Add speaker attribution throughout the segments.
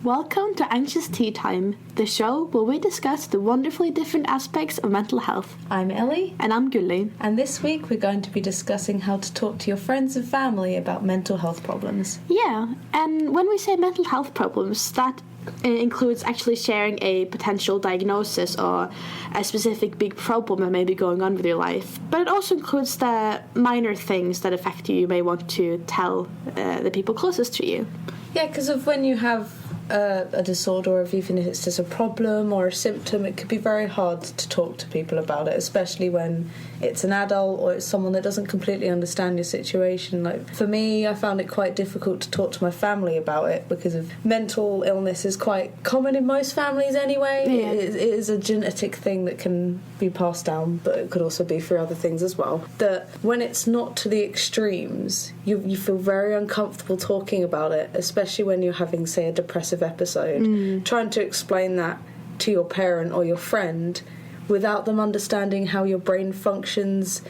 Speaker 1: Welcome to Anxious Tea Time, the show where we discuss the wonderfully different aspects of mental health.
Speaker 2: I'm Ellie.
Speaker 1: And I'm Gulli.
Speaker 2: And this week we're going to be discussing how to talk to your friends and family about mental health problems.
Speaker 1: Yeah, and when we say mental health problems, that includes actually sharing a potential diagnosis or a specific big problem that may be going on with your life. But it also includes the minor things that affect you may want to tell the people closest to you.
Speaker 2: Yeah, because of when you have a disorder, or even if it's just a problem or a symptom, it could be very hard to talk to people about it, especially when it's an adult or it's someone that doesn't completely understand your situation. Like for me, I found it quite difficult to talk to my family about it because of mental illness is quite common in most families anyway.
Speaker 1: Yeah.
Speaker 2: It is a genetic thing that can be passed down, but it could also be for other things as well. That when it's not to the extremes, you feel very uncomfortable talking about it, especially when you're having, say, a depressive episode. Trying to explain that to your parent or your friend without them understanding how your brain functions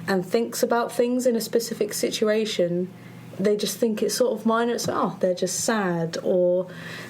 Speaker 2: and thinks about things in a specific situation, they just think it's sort of minor. It's like, oh, they're just sad, or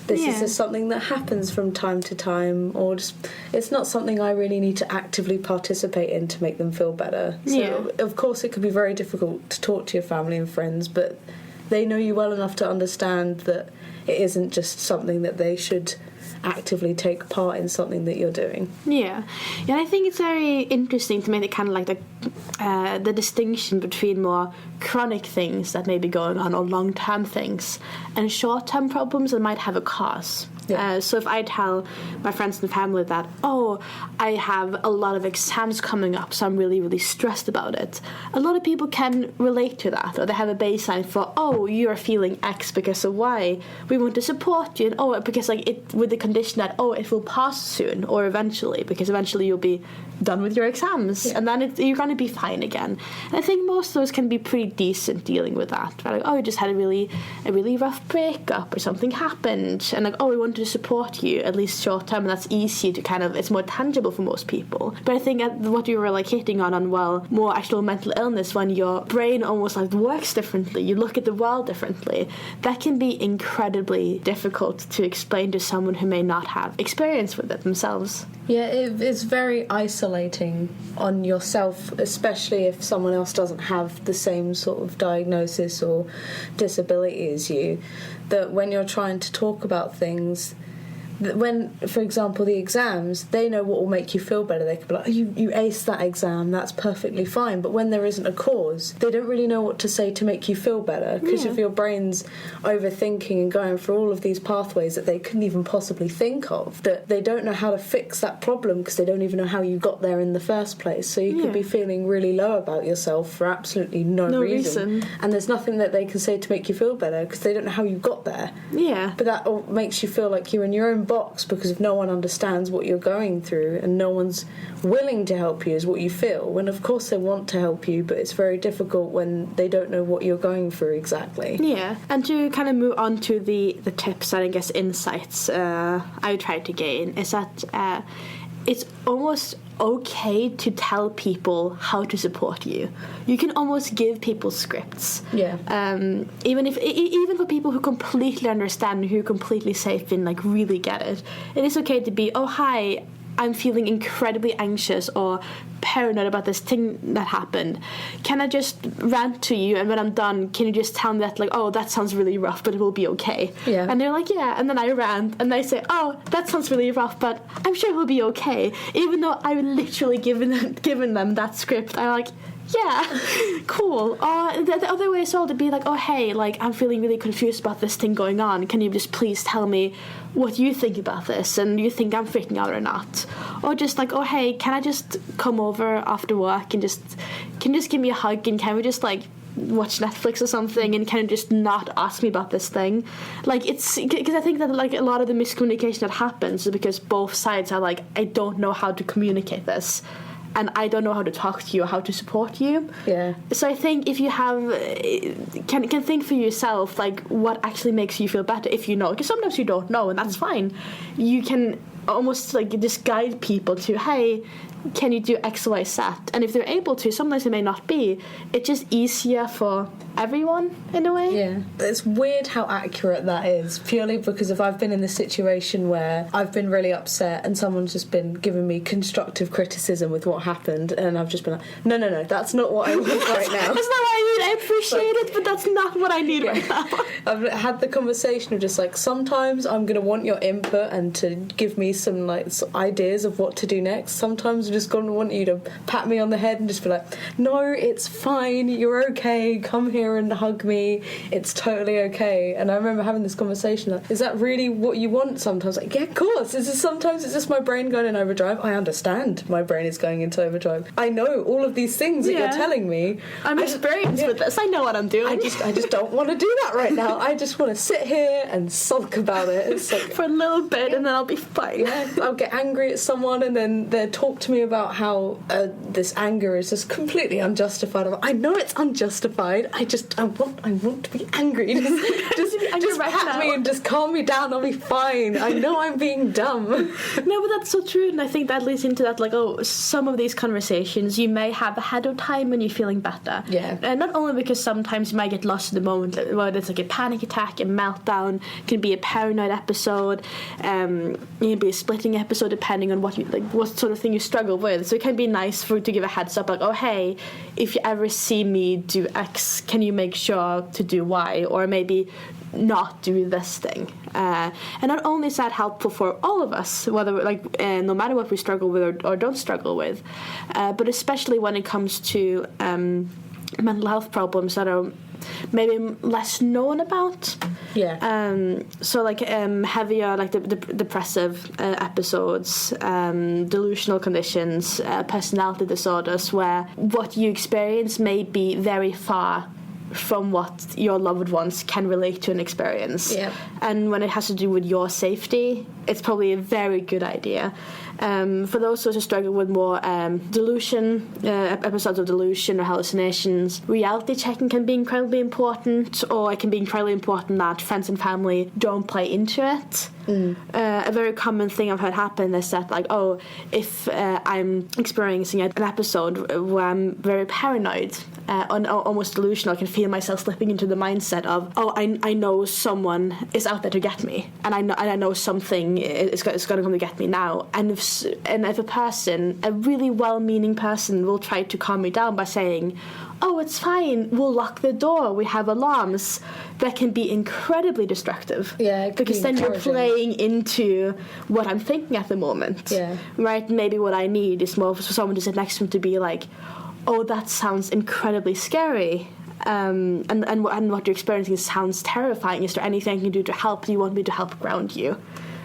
Speaker 2: this is just something that happens from time to time, or just it's not something I really need to actively participate in to make them feel better. So of course it could be very difficult to talk to your family and friends, but they know you well enough to understand that it isn't just something that they should actively take part in something that you're doing.
Speaker 1: Yeah, and I think it's very interesting to make it kind of like the distinction between more chronic things that may be going on, or long-term things, and short-term problems that might have a cause. Yeah. So if I tell my friends and family that, oh, I have a lot of exams coming up, so I'm really, really stressed about it, a lot of people can relate to that, or they have a baseline for, oh, you're feeling X because of Y. We want to support you, and oh, because like it with the condition that, oh, it will pass soon or eventually, because eventually you'll be done with your exams, and then you're going to be fine again. And I think most of those can be pretty decent dealing with that. Right? Like, oh, you just had a really rough breakup, or something happened, and like, oh, we want to support you, at least short term, and that's easy to kind of, it's more tangible for most people. But I think what you were like hitting on, well, more actual mental illness, when your brain almost like works differently, you look at the world differently, that can be incredibly difficult to explain to someone who may not have experience with it themselves.
Speaker 2: Yeah, it's very isolating on yourself, especially if someone else doesn't have the same sort of diagnosis or disability as you, that when you're trying to talk about things, when, for example, the exams, they know what will make you feel better. They could be like, oh, you aced that exam, that's perfectly fine. But when there isn't a cause, they don't really know what to say to make you feel better, because if your brain's overthinking and going through all of these pathways that they couldn't even possibly think of, that they don't know how to fix that problem because they don't even know how you got there in the first place. So you could be feeling really low about yourself for absolutely no reason. And there's nothing that they can say to make you feel better because they don't know how you got there.
Speaker 1: Yeah.
Speaker 2: But that all makes you feel like you're in your own box, because if no one understands what you're going through and no one's willing to help you is what you feel, when of course they want to help you, but it's very difficult when they don't know what you're going through exactly.
Speaker 1: Yeah, and to kind of move on to the tips and I guess insights I tried to gain is that it's almost okay to tell people how to support you. You can almost give people scripts.
Speaker 2: Yeah.
Speaker 1: Even for people who completely understand, who are completely safe and like really get it, it is okay to be, oh hi, I'm feeling incredibly anxious or paranoid about this thing that happened. Can I just rant to you, and when I'm done, can you just tell me that, like, oh, that sounds really rough, but it will be okay? Yeah. And they're like, yeah. And then I rant, and they say, oh, that sounds really rough, but I'm sure it will be okay. Even though I literally given them that script, I'm like, yeah, cool. Or the other way is all to be like, oh, hey, like, I'm feeling really confused about this thing going on. Can you just please tell me what you think about this, and you think I'm freaking out or not? Or just like, oh, hey, can I just come over after work and can you just give me a hug, and can we just like watch Netflix or something, and can you just not ask me about this thing? Like, it's because I think that like a lot of the miscommunication that happens is because both sides are like, I don't know how to communicate this, and I don't know how to talk to you or how to support you. Yeah. So I think if you can think for yourself, like, what actually makes you feel better, if you know, because sometimes you don't know, and that's fine. You can almost like just guide people to, hey, can you do X, Y, Z? And if they're able to, sometimes it may not be. It's just easier for everyone in a way.
Speaker 2: Yeah. It's weird how accurate that is, purely because if I've been in this situation where I've been really upset and someone's just been giving me constructive criticism with what happened, and I've just been like, no, that's not what I want right now.
Speaker 1: That's not what I need. I appreciate it, but that's not what I need right now.
Speaker 2: I've had the conversation of just like, sometimes I'm going to want your input and to give me some like ideas of what to do next. Sometimes I'm just going to want you to pat me on the head and just be like, no, it's fine, you're okay, come here and hug me, it's totally okay. And I remember having this conversation like, is that really what you want sometimes? Like, yeah, of course. Sometimes it's just my brain going in overdrive. I understand my brain is going into overdrive. I know all of these things that you're telling me.
Speaker 1: I'm experienced with this. I know what I'm doing.
Speaker 2: I just don't want to do that right now. I just want to sit here and sulk about it. It's like,
Speaker 1: for a little bit, and then I'll be fine.
Speaker 2: Yeah, I'll get angry at someone, and then they'll talk to me about how this anger is just completely unjustified. I'm like, I know it's unjustified. I want to be angry. Just pat me and just calm me down. I'll be fine. I know I'm being dumb.
Speaker 1: No, but that's so true, and I think that leads into that, like, some of these conversations you may have ahead of time when you're feeling better.
Speaker 2: Yeah.
Speaker 1: And not only because sometimes you might get lost in the moment, whether it's like a panic attack, a meltdown, it can be a paranoid episode, it can be a splitting episode depending on what sort of thing you struggle with. So it can be nice to give a heads up, like, oh, hey, if you ever see me do X, can you make sure to do Y, or maybe not do this thing. And not only is that helpful for all of us, whether no matter what we struggle with or don't struggle with, but especially when it comes to mental health problems that are maybe less known about.
Speaker 2: Yeah.
Speaker 1: So heavier, like the depressive episodes, delusional conditions, personality disorders, where what you experience may be very far from what your loved ones can relate to and experience.
Speaker 2: Yeah.
Speaker 1: And when it has to do with your safety, it's probably a very good idea. For those who struggle with more episodes of delusion or hallucinations, reality checking can be incredibly important, or it can be incredibly important that friends and family don't play into it. A very common thing I've heard happen is that, like, if I'm experiencing an episode where I'm very paranoid and almost delusional, I can feel myself slipping into the mindset of, I know someone is out there to get me, and I know something is going to come to get me now. And if a person, a really well-meaning person, will try to calm me down by saying, oh, it's fine, we'll lock the door, we have alarms, that can be incredibly destructive.
Speaker 2: Yeah,
Speaker 1: because then you're playing into what I'm thinking at the moment.
Speaker 2: Yeah.
Speaker 1: Right? Maybe what I need is more for someone to sit next to me to be like, oh, that sounds incredibly scary. And what you're experiencing sounds terrifying. Is there anything I can do to help? Do you want me to help ground you?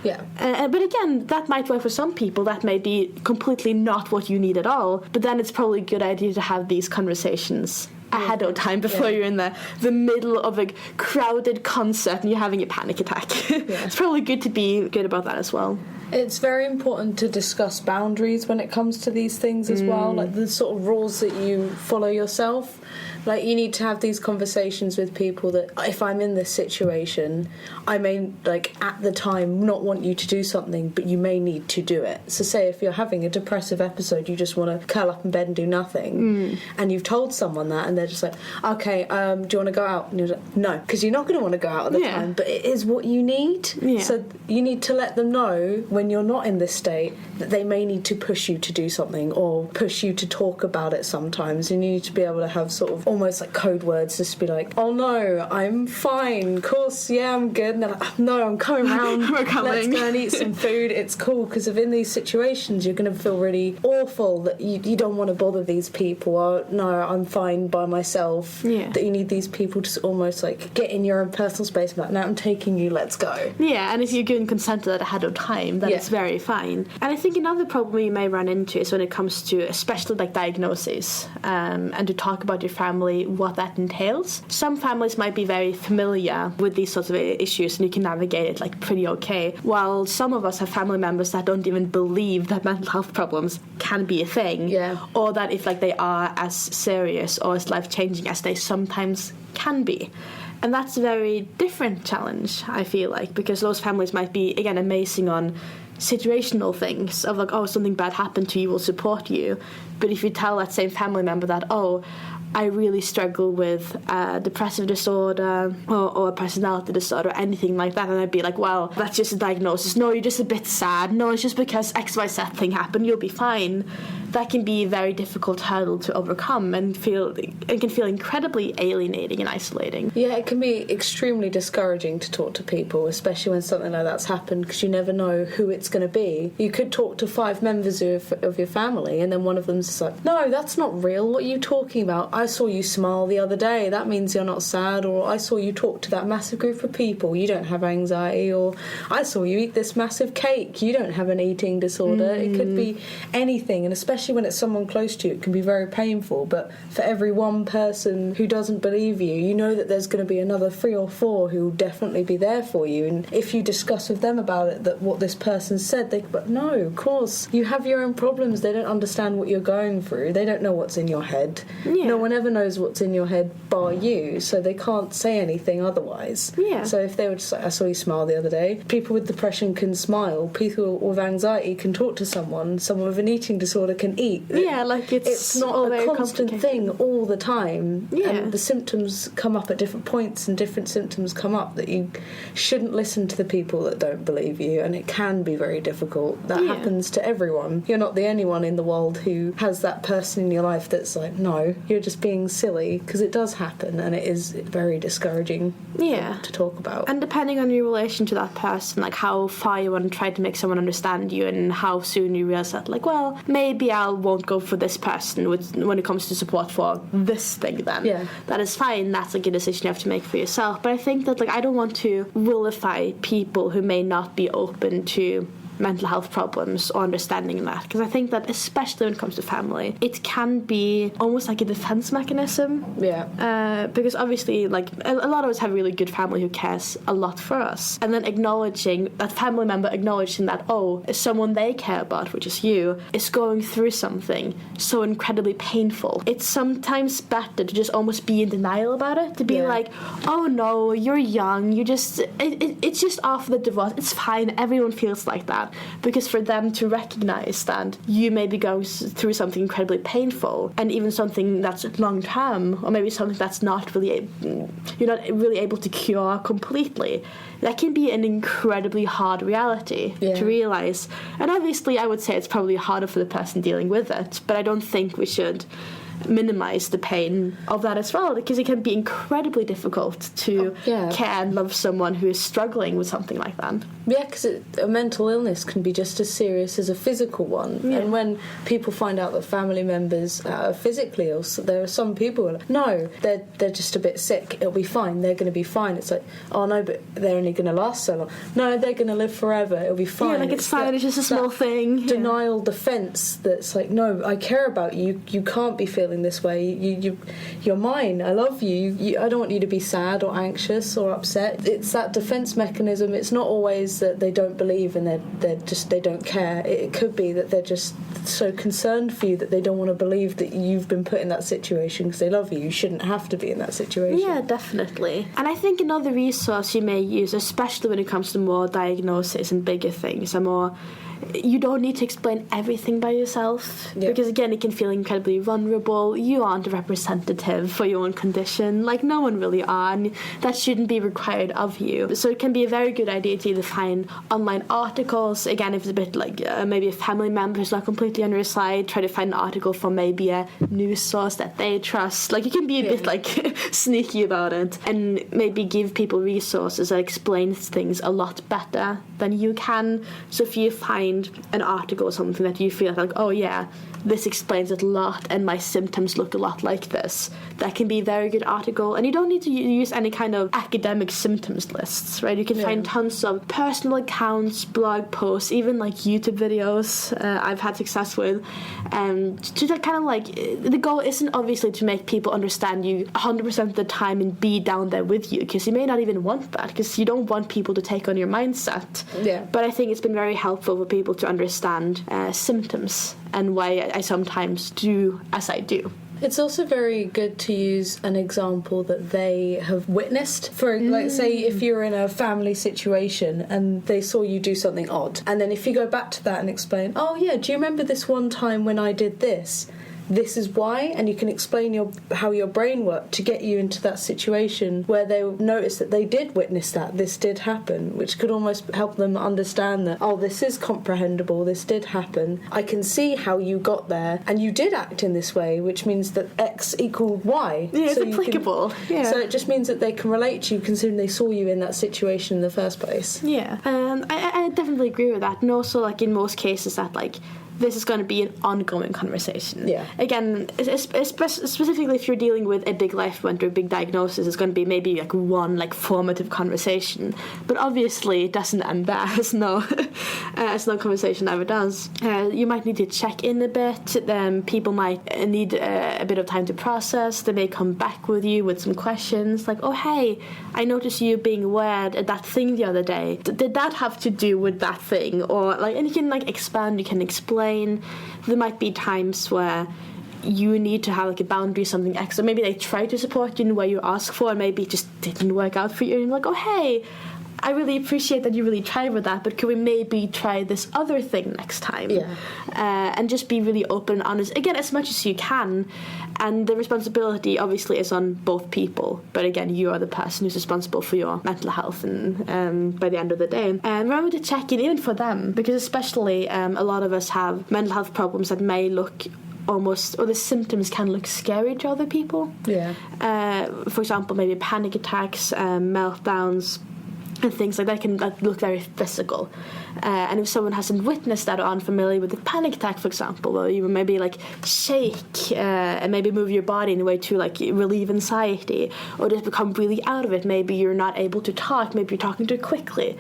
Speaker 2: Yeah.
Speaker 1: But again, that might work for some people. That may be completely not what you need at all. But then it's probably a good idea to have these conversations ahead of time before you're in the middle of a crowded concert and you're having a panic attack. It's probably good to be good about that as well.
Speaker 2: It's very important to discuss boundaries when it comes to these things as well, like the sort of rules that you follow yourself. Like, you need to have these conversations with people that, if I'm in this situation, I may, like, at the time not want you to do something, but you may need to do it. So say if you're having a depressive episode, you just want to curl up in bed and do nothing, and you've told someone that, and they're just like, okay, do you want to go out? And you're like, no, because you're not going to want to go out at the time, but it is what you need. Yeah. So you need to let them know when you're not in this state that they may need to push you to do something or push you to talk about it sometimes, and you need to be able to have sort of almost like code words, just to be like, oh no, I'm fine, of course, yeah, I'm good, and they're like, oh, no, I'm coming round,
Speaker 1: we're coming,
Speaker 2: let's go and eat some food, it's cool. Because if in these situations you're going to feel really awful that you don't want to bother these people, or no, I'm fine by myself, that you need these people to almost like get in your own personal space and be like, no, I'm taking you, let's go.
Speaker 1: Yeah, and if you're giving consent to that ahead of time, then it's very fine. And I think another problem you may run into is when it comes to especially like diagnoses, and to talk about your family, what that entails. Some families might be very familiar with these sorts of issues and you can navigate it like pretty okay, while some of us have family members that don't even believe that mental health problems can be a thing, or that if like they are as serious or as life-changing as they sometimes can be. And that's a very different challenge, I feel like, because those families might be, again, amazing on situational things of like, oh, something bad happened to you, will support you. But if you tell that same family member that, oh, I really struggle with depressive disorder or a personality disorder or anything like that, and I'd be like, well, that's just a diagnosis. No, you're just a bit sad. No, it's just because XYZ thing happened. You'll be fine. That can be a very difficult hurdle to overcome and it can feel incredibly alienating and isolating.
Speaker 2: Yeah, it can be extremely discouraging to talk to people, especially when something like that's happened, because you never know who it's going to be. You could talk to 5 members of your family, and then one of them's just like, no, that's not real. What are you talking about? I saw you smile the other day. That means you're not sad. Or I saw you talk to that massive group of people. You don't have anxiety. Or I saw you eat this massive cake. You don't have an eating disorder. It could be anything, and especially when it's someone close to you, it can be very painful. But for every one person who doesn't believe you, you know that there's going to be another 3 or 4 who will definitely be there for you. And if you discuss with them about it, that what this person said, but no, of course, you have your own problems. They don't understand what you're going through. They don't know what's in your head. Yeah. No one ever knows what's in your head bar you, so they can't say anything otherwise.
Speaker 1: Yeah.
Speaker 2: So if they were just like, I saw you smile the other day, people with depression can smile, people with anxiety can talk to someone with an eating disorder can eat.
Speaker 1: Yeah, like it's
Speaker 2: not a constant thing all the time.
Speaker 1: Yeah.
Speaker 2: And the symptoms come up at different points, and different symptoms come up that you shouldn't listen to the people that don't believe you, and it can be very difficult. That happens to everyone. You're not the only one in the world who has that person in your life that's like, no, you're just being silly, because it does happen, and it is very discouraging to talk about. And
Speaker 1: depending on your relation to that person, like how far you want to try to make someone understand you, and how soon you realize that, like, well, maybe I won't go for this person when it comes to support for this thing then.
Speaker 2: Yeah.
Speaker 1: That is fine. That's like a decision you have to make for yourself. But I think that, like, I don't want to vilify people who may not be open to mental health problems or understanding that, because I think that especially when it comes to family, it can be almost like a defense mechanism. Because obviously, like, a lot of us have really good family who cares a lot for us, and then acknowledging that family member, acknowledging that, oh, someone they care about, which is you, is going through something so incredibly painful. It's sometimes better to just almost be in denial about it, to be like, oh no, you're young, you just it's just after the divorce, it's fine, everyone feels like that. Because for them to recognize that you may be going through something incredibly painful, and even something that's long term, or maybe something that's not really you're not really able to cure completely, that can be an incredibly hard reality to realize. And obviously I would say it's probably harder for the person dealing with it, but I don't think we should minimize the pain of that as well, because it can be incredibly difficult to care and love someone who is struggling with something like that.
Speaker 2: Yeah, because a mental illness can be just as serious as a physical one. Yeah. And when people find out that family members are physically ill, so there are some people who are like, no, they're just a bit sick, it'll be fine, they're going to be fine. It's like, oh no, but they're only going to last so long. No, they're going to live forever, it'll be fine.
Speaker 1: Yeah, like it's fine, it's just a small thing.
Speaker 2: Denial defence that's like, no, I care about you, you can't be feeling this way, you're mine, I love you, I don't want you to be sad or anxious or upset. It's that defence mechanism. It's not always that they don't believe and they don't care. It could be that they're just so concerned for you that they don't want to believe that you've been put in that situation because they love you. You shouldn't have to be in that situation.
Speaker 1: Yeah, definitely. And I think another resource you may use, especially when it comes to more diagnoses and bigger things, you don't need to explain everything by yourself, because again, it can feel incredibly vulnerable. You aren't a representative for your own condition, like no one really are, and that shouldn't be required of you. So it can be a very good idea to either find online articles, again, if it's a bit like maybe a family member who's not completely on your side, try to find an article from maybe a news source that they trust. Like, you can be a bit like sneaky about it, and maybe give people resources that explain things a lot better than you can. So if you find an article or something that you feel like, oh yeah, this explains it a lot and my symptoms look a lot like this, that can be a very good article. And you don't need to use any kind of academic symptoms lists, right? You can find tons of personal accounts, blog posts, even like YouTube videos I've had success with, and to kind of like, the goal isn't obviously to make people understand you 100% of the time and be down there with you, because you may not even want that, because you don't want people to take on your mindset. But I think it's been very helpful for people to understand symptoms and why I sometimes do as I do.
Speaker 2: It's also very good to use an example that they have witnessed. For, like, say if you're in a family situation and they saw you do something odd, and then if you go back to that and explain, oh yeah, do you remember this one time when I did this? This is why, and you can explain how your brain worked to get you into that situation where they notice that they did witness that, this did happen, which could almost help them understand that, oh, this is comprehensible, this did happen, I can see how you got there, and you did act in this way, which means that X equaled Y.
Speaker 1: Yeah, it's applicable.
Speaker 2: So it just means that they can relate to you considering they saw you in that situation in the first place.
Speaker 1: Yeah, I definitely agree with that, and also, like, in most cases that, like, this is going to be an ongoing conversation.
Speaker 2: Yeah.
Speaker 1: Again, specifically if you're dealing with a big life event or a big diagnosis, it's going to be maybe like one like formative conversation. But obviously, it doesn't end there. As no conversation ever does. You might need to check in a bit. People might need a bit of time to process. They may come back with you with some questions like, "Oh, hey, I noticed you being weird at that thing the other day. Did that have to do with that thing?" Or like, and you can like expand. You can explain. There might be times where you need to have like a boundary, something extra. Maybe they try to support you in the way you ask for, and maybe it just didn't work out for you. And you're like, oh, hey, I really appreciate that you really tried with that, but could we maybe try this other thing next time?
Speaker 2: Yeah.
Speaker 1: And just be really open and honest, again, as much as you can. And the responsibility obviously is on both people, but again, you are the person who's responsible for your mental health, and by the end of the day. And remember to check in, even for them, because especially a lot of us have mental health problems that may look almost, or the symptoms can look scary to other people.
Speaker 2: Yeah.
Speaker 1: For example, maybe panic attacks, meltdowns, and things like that can look very physical. And if someone hasn't witnessed that or aren't familiar with a panic attack, for example, or you maybe like shake and maybe move your body in a way to like relieve anxiety, or just become really out of it, maybe you're not able to talk, maybe you're talking too quickly.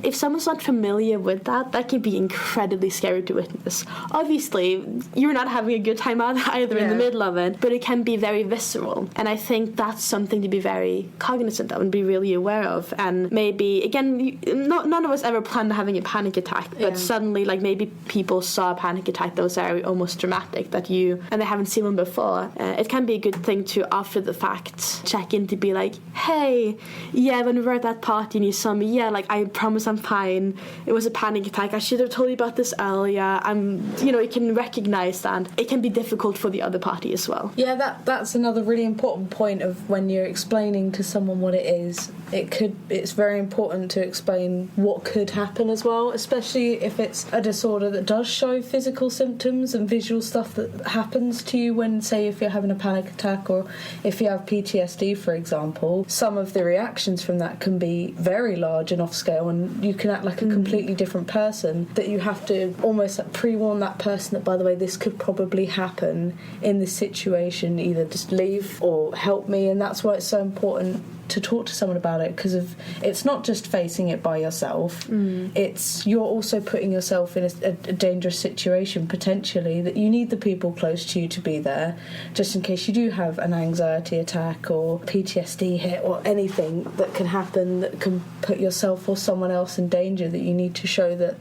Speaker 1: If someone's not familiar with that, that can be incredibly scary to witness. Obviously, you're not having a good time either in the middle of it, but it can be very visceral. And I think that's something to be very cognizant of and be really aware of. And maybe, again, none of us ever planned on having a panic attack, but suddenly, like, maybe people saw a panic attack that was very almost dramatic, and they haven't seen one before. It can be a good thing to, after the fact, check in to be like, hey, yeah, when we were at that party and you saw me, yeah, like, I promise I'm fine. It was a panic attack. I should have told you about this earlier. You can recognize that. It can be difficult for the other party as well.
Speaker 2: Yeah, that's another really important point of when you're explaining to someone what it is. It's very important to explain what could happen as well, especially if it's a disorder that does show physical symptoms and visual stuff that happens to you when, say, if you're having a panic attack or if you have PTSD, for example. Some of the reactions from that can be very large and off scale, and you can act like a completely different person, that you have to almost like pre-warn that person that, by the way, this could probably happen in this situation, either just leave or help me. And that's why it's so important to talk to someone about it, because it's not just facing it by yourself, it's you're also putting yourself in a dangerous situation potentially, that you need the people close to you to be there just in case you do have an anxiety attack or PTSD hit or anything that can happen that can put yourself or someone else in danger, that you need to show that,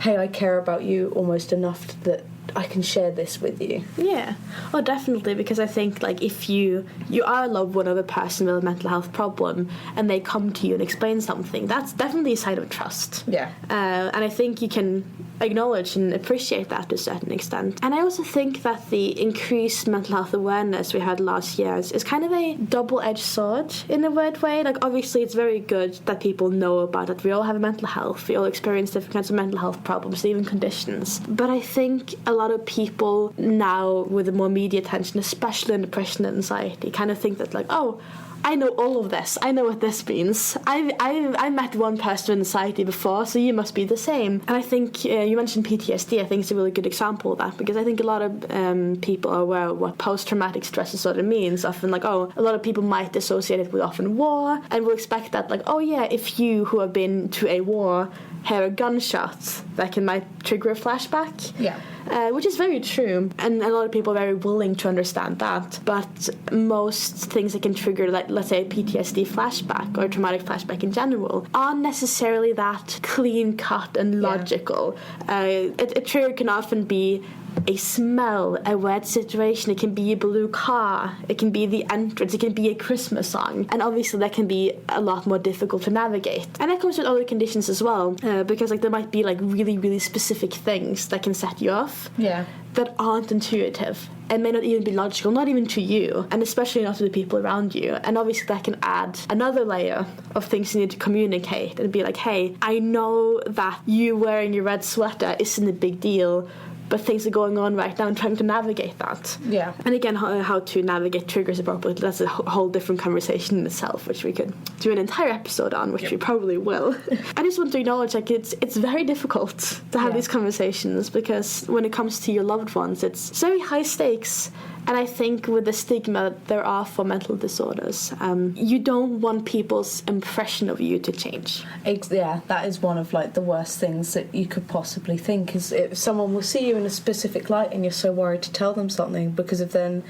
Speaker 2: hey, I care about you almost enough that I can share this with you. Yeah.
Speaker 1: Oh, definitely, because I think, like, if you are a loved one of a person with a mental health problem and they come to you and explain something, that's definitely a sign of trust.
Speaker 2: Yeah.
Speaker 1: And I think you can acknowledge and appreciate that to a certain extent. And I also think that the increased mental health awareness we had last year is kind of a double-edged sword in a weird way. Like, obviously it's very good that people know about it. We all have mental health. We all experience different kinds of mental health problems, even conditions. But I think a lot of people now, with the more media attention, especially in depression and anxiety, kind of think that, like, oh, I know all of this. I know what this means. I met one person with anxiety before, so you must be the same. And I think you mentioned PTSD. I think it's a really good example of that, because I think a lot of people are aware of what post-traumatic stress disorder means. Often, like, oh, a lot of people might associate it with often war, and will expect that, like, oh yeah, if you who have been to a war hear a gunshot, that might trigger a flashback.
Speaker 2: Yeah.
Speaker 1: Which is very true, and a lot of people are very willing to understand that. But most things that can trigger, like, let's say, a PTSD flashback or a traumatic flashback in general, aren't necessarily that clean-cut and logical. A trigger can often be a smell, a wet situation, it can be a blue car, it can be the entrance, it can be a Christmas song, and obviously that can be a lot more difficult to navigate. And that comes with other conditions as well, because like there might be like really, really specific things that can set you off that aren't intuitive and may not even be logical, not even to you, and especially not to the people around you. And obviously that can add another layer of things you need to communicate and be like, hey, I know that you wearing your red sweater isn't a big deal, but things are going on right now and trying to navigate that.
Speaker 2: Yeah.
Speaker 1: And again, how to navigate triggers appropriately, that's a whole different conversation in itself, which we could do an entire episode on, which we probably will. I just want to acknowledge, like, it's very difficult to have these conversations, because when it comes to your loved ones, it's very high stakes. And I think with the stigma there are for mental disorders, you don't want people's impression of you to change.
Speaker 2: Yeah, that is one of like the worst things that you could possibly think, is if someone will see you in a specific light and you're so worried to tell them something, because of then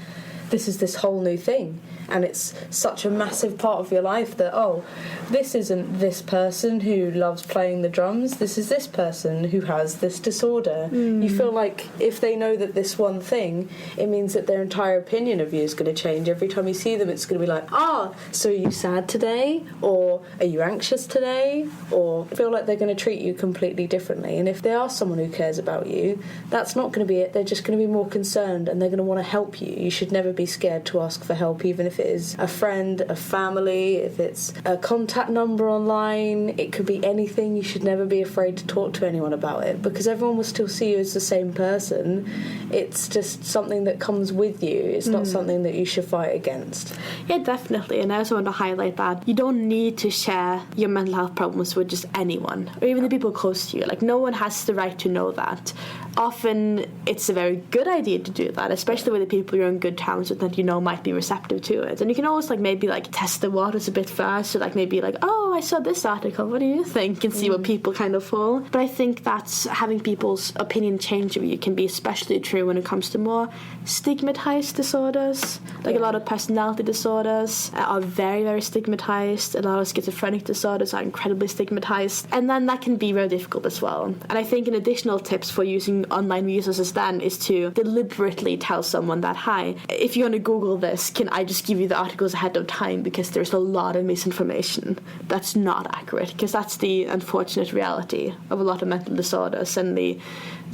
Speaker 2: this is this whole new thing, and it's such a massive part of your life that, oh, this isn't this person who loves playing the drums, this is this person who has this disorder. You feel like if they know that this one thing, it means that their entire opinion of you is going to change. Every time you see them, it's going to be like, so are you sad today? Or are you anxious today? Or feel like they're going to treat you completely differently. And if they are someone who cares about you, that's not going to be it. They're just going to be more concerned, and they're going to want to help you. You should never be scared to ask for help, even if it is a friend, a family, if it's a contact number online, it could be anything. You should never be afraid to talk to anyone about it, because everyone will still see you as the same person. It's just something that comes with you. It's not something that you should fight against.
Speaker 1: Yeah, definitely. And I also want to highlight that you don't need to share your mental health problems with just anyone, or even the people close to you. Like, no one has the right to know that. Often it's a very good idea to do that, especially with the people you're on good terms with that you know might be receptive to it. And you can always maybe test the waters a bit first, so maybe oh, I saw this article, what do you think, and see what people kind of fall. But I think that's having people's opinion change of you can be especially true when it comes to more stigmatized disorders. A lot of personality disorders are very, very stigmatized. A lot of schizophrenic disorders are incredibly stigmatized, and then that can be very difficult as well. And I think an additional tips for using online resources then is to deliberately tell someone that, hi, if you're going to Google this, can I just give you the articles ahead of time, because there's a lot of misinformation that's not accurate, because that's the unfortunate reality of a lot of mental disorders, and the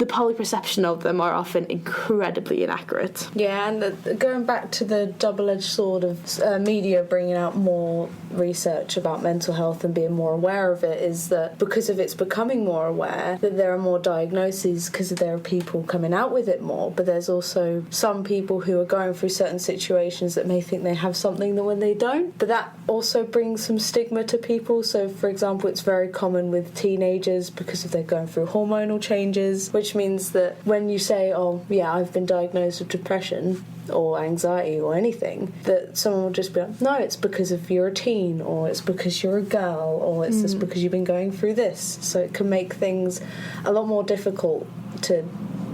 Speaker 1: public perception of them are often incredibly inaccurate.
Speaker 2: Yeah, and going back to the double-edged sword of media bringing out more research about mental health and being more aware of it, is that because of it's becoming more aware, that there are more diagnoses because there are people coming out with it more, but there's also some people who are going through certain situations that may think they have something that when they don't, but that also brings some stigma to people. So for example, it's very common with teenagers because of they're going through hormonal changes, which means that when you say, oh yeah, I've been diagnosed with depression or anxiety or anything, that someone will just be like, no, it's because of you're a teen, or it's because you're a girl, or it's just because you've been going through this. So it can make things a lot more difficult to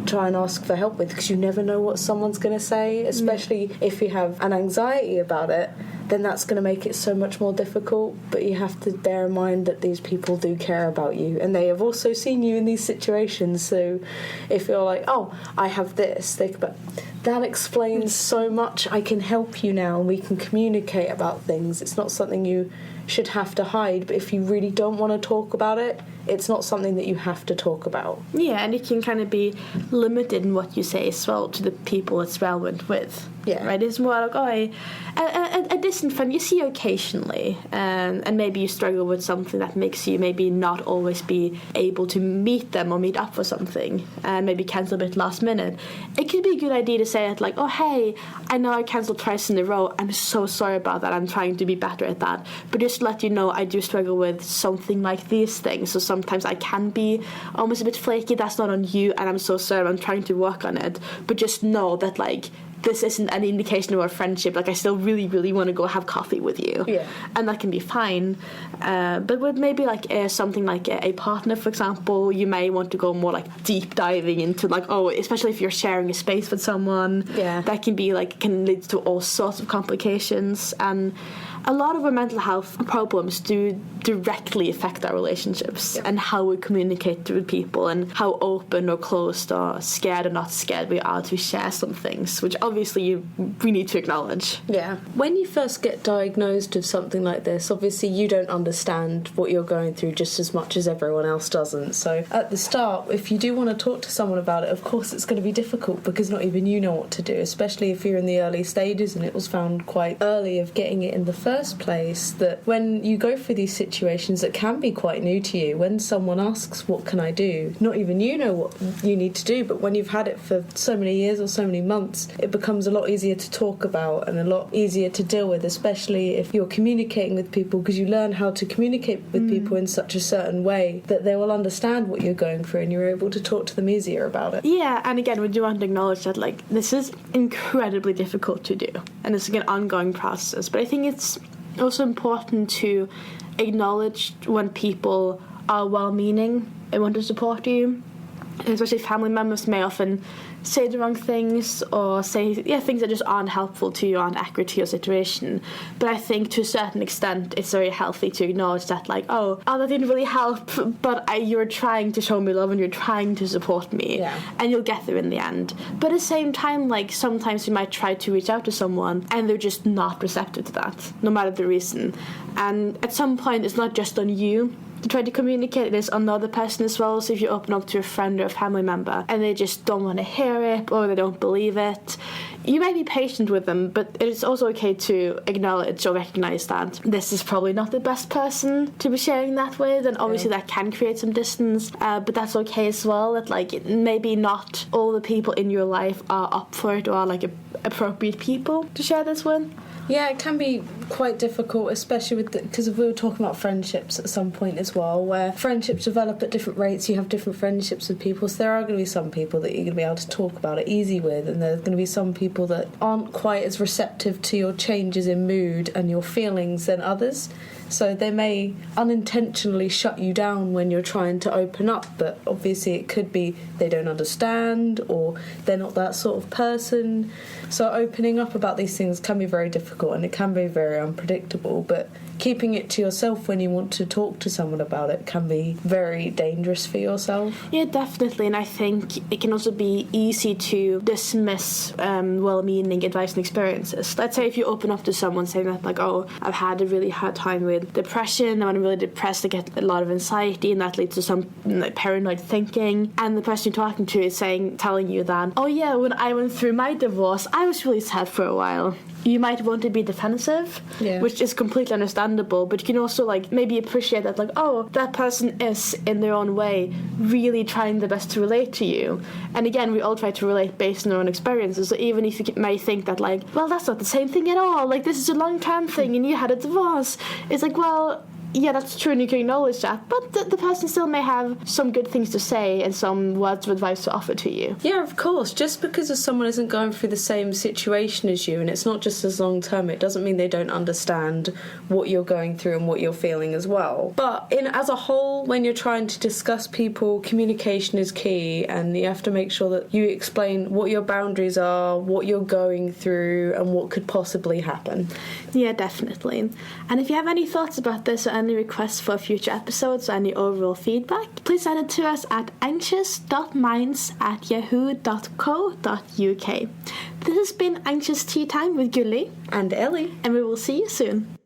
Speaker 2: try and ask for help with, because you never know what someone's going to say, especially if you have an anxiety about it, then that's going to make it so much more difficult. But you have to bear in mind that these people do care about you, and they have also seen you in these situations. So if you're like, oh, I have this, they could, but that explains so much, I can help you now and we can communicate about things. It's not something you should have to hide, but if you really don't want to talk about it, it's not something that you have to talk about.
Speaker 1: Yeah, and it can kind of be limited in what you say as well to the people it's relevant with.
Speaker 2: Yeah.
Speaker 1: Right? It's more like, oh, a distant friend you see occasionally, and maybe you struggle with something that makes you maybe not always be able to meet them or meet up for something, and maybe cancel a bit last minute. It could be a good idea to say it oh, hey, I know I cancelled twice in a row, I'm so sorry about that, I'm trying to be better at that, but just to let you know, I do struggle with something like these things, so sometimes I can be almost a bit flaky, that's not on you, and I'm so sorry, I'm trying to work on it, but just know that this isn't any indication of our friendship. I still really, really want to go have coffee with you.
Speaker 2: Yeah.
Speaker 1: And that can be fine. But with maybe something like a partner, for example, you may want to go more deep diving into especially if you're sharing a space with someone.
Speaker 2: Yeah.
Speaker 1: That can be can lead to all sorts of complications. And a lot of our mental health problems do directly affect our relationships and how we communicate with people and how open or closed or scared or not scared we are to share some things, which obviously we need to acknowledge.
Speaker 2: Yeah. When you first get diagnosed with something like this, obviously you don't understand what you're going through just as much as everyone else doesn't. So at the start, if you do want to talk to someone about it, of course it's going to be difficult because not even you know what to do, especially if you're in the early stages and it was found quite early of getting it in the first place, that when you go through these situations that can be quite new to you, when someone asks, what can I do? Not even you know what you need to do, but when you've had it for so many years or so many months, it becomes a lot easier to talk about and a lot easier to deal with, especially if you're communicating with people, because you learn how to communicate with people in such a certain way that they will understand what you're going through and you're able to talk to them easier about it.
Speaker 1: Yeah, and again, we do want to acknowledge that, like, this is incredibly difficult to do, and it's like an ongoing process, but I think it's also important to acknowledge when people are well-meaning and want to support you, especially family members may often say the wrong things or say things that just aren't helpful to you, aren't accurate to your situation. But I think to a certain extent it's very healthy to acknowledge that, like, oh that didn't really help, but you're trying to show me love and you're trying to support me, and you'll get there in the end. But at the same time, like, sometimes you might try to reach out to someone and they're just not receptive to that, no matter the reason. And at some point it's not just on you to try to communicate this on the other person as well. So if you open up to a friend or a family member and they just don't want to hear it or they don't believe it, you may be patient with them, but it's also okay to acknowledge or recognize that this is probably not the best person to be sharing that with, and obviously that can create some distance, but that's okay as well, that, like, maybe not all the people in your life are up for it or are, like, appropriate people to share this with.
Speaker 2: Yeah, it can be quite difficult, especially because we were talking about friendships at some point as well, where friendships develop at different rates. You have different friendships with people, so there are going to be some people that you're going to be able to talk about it easy with, and there's going to be some people that aren't quite as receptive to your changes in mood and your feelings than others. So they may unintentionally shut you down when you're trying to open up, but obviously it could be they don't understand or they're not that sort of person. So opening up about these things can be very difficult and it can be very unpredictable, but keeping it to yourself when you want to talk to someone about it can be very dangerous for yourself.
Speaker 1: Yeah, definitely, and I think it can also be easy to dismiss well-meaning advice and experiences. Let's say if you open up to someone saying that, like, oh, I've had a really hard time with depression, I'm really depressed, I get a lot of anxiety, and that leads to some, like, paranoid thinking, and the person you're talking to is telling you that, oh yeah, when I went through my divorce, I was really sad for a while. You might want to be defensive, which is completely understandable, but you can also, like, maybe appreciate that, like, oh, that person is, in their own way, really trying their best to relate to you. And again, we all try to relate based on our own experiences, so even if you may think that, like, well, that's not the same thing at all, like, this is a long-term thing and you had a divorce, it's like, well, yeah, that's true, and you can acknowledge that, but the person still may have some good things to say and some words of advice to offer to you.
Speaker 2: Yeah, of course. Just because someone isn't going through the same situation as you, and it's not just as long term, it doesn't mean they don't understand what you're going through and what you're feeling as well. But as a whole, when you're trying to discuss people, communication is key, and you have to make sure that you explain what your boundaries are, what you're going through, and what could possibly happen.
Speaker 1: Yeah, definitely. And if you have any thoughts about this or any requests for future episodes or any overall feedback, please send it to us at anxious.minds@yahoo.co.uk. This has been Anxious Tea Time with Gulli
Speaker 2: and Ellie,
Speaker 1: and we will see you soon.